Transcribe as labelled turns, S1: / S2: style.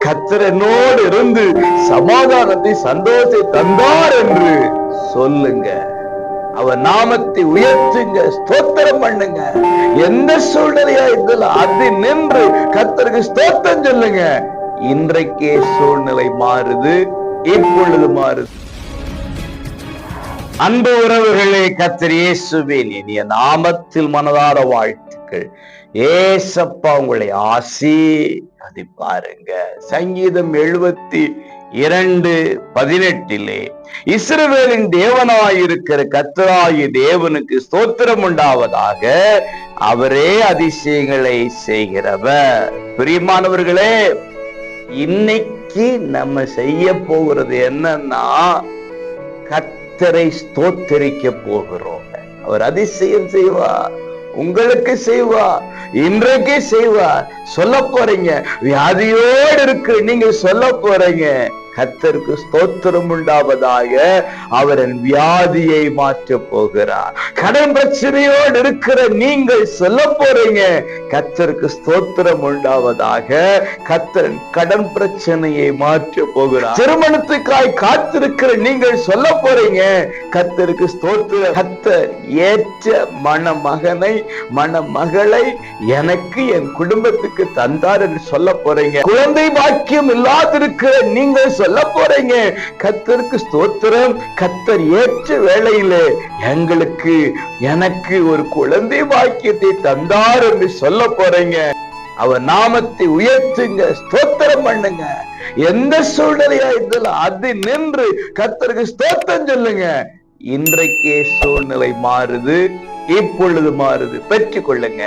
S1: கர்த்தர் என்னோடு இருந்து சமாதானத்தை சந்தோஷத்தை தந்தார் என்று சொல்லுங்க. அவர் நாமத்தை உயர்த்துங்க, ஸ்தோத்திரம் பண்ணுங்க. எந்த சூழ்நிலையா இருந்தாலும் அது நின்று கர்த்தருக்கு ஸ்தோத்திரம் சொல்லுங்க. இன்றைக்கே சூழ்நிலை மாறுது, இப்பொழுது மாறுது. அன்பு உறவுகளே, கர்த்தர் இயேசுவின் இனிய நாமத்தில் மனதார வாழ்த்துக்கள். ஏசப்பா உங்களை ஆசீர்வதிப்பாருங்க. சங்கீதம் 72:18 இஸ்ரவேலின் தேவனாயிருக்கிற கர்த்தராகிய தேவனுக்கு ஸ்தோத்திரம் உண்டாவதாக, அவரே அதிசயங்களை செய்கிறவர். பிரியமானவர்களே, இன்னைக்கு நம்ம செய்ய போகிறது என்னன்னா, கர்த்தரை ஸ்தோத்தரிக்க போகிறோம். அவர் அதிசயம் செய்வார், உங்களுக்கு செய்வார், இன்றைக்கு செய்வார். சொல்ல போறீங்க, வியாதியோடு இருக்கு, நீங்க சொல்ல போறீங்க, கர்த்தருக்கு ஸ்தோத்திரம் உண்டாவதாக, அவர் என் வியாதியை மாற்ற போகிறார். கடன் பிரச்சனையோடு இருக்கிற நீங்கள் சொல்ல போறீங்க, கர்த்தருக்கு ஸ்தோத்திரம் உண்டாவதாக, கர்த்தர் கடன் பிரச்சனையை மாற்ற போகிறார். திருமணத்துக்காய் காத்திருக்கிற நீங்கள் சொல்ல போறீங்க, கர்த்தருக்கு ஸ்தோத்திரம். கர்த்தர் ஏற்ற மணமகனை மணமகளை எனக்கு என் குடும்பத்துக்கு தந்தார் என்று சொல்ல போறீங்க. குழந்தை பாக்கியம் இல்லாதிருக்கிற நீங்கள் சொல்ல போறீங்க, கர்த்தருக்கு ஸ்தோத்திரம். கர்த்தர் ஏற்ற வேளையிலே எனக்கு ஒரு குழந்தை பாக்கியத்தை தந்தார் என்று சொல்ல போறீங்க. அவர் நாமத்தை உயர்த்துங்க, ஸ்தோத்திரம் பண்ணுங்க. எந்த சூழ்நிலையா இருந்தாலும் அது நின்று கர்த்தருக்கு ஸ்தோத்திரம் சொல்லுங்க. இன்றைக்கே சூழ்நிலை மாறுது, இப்பொழுது மாறுது. பெற்றுக் கொள்ளுங்க.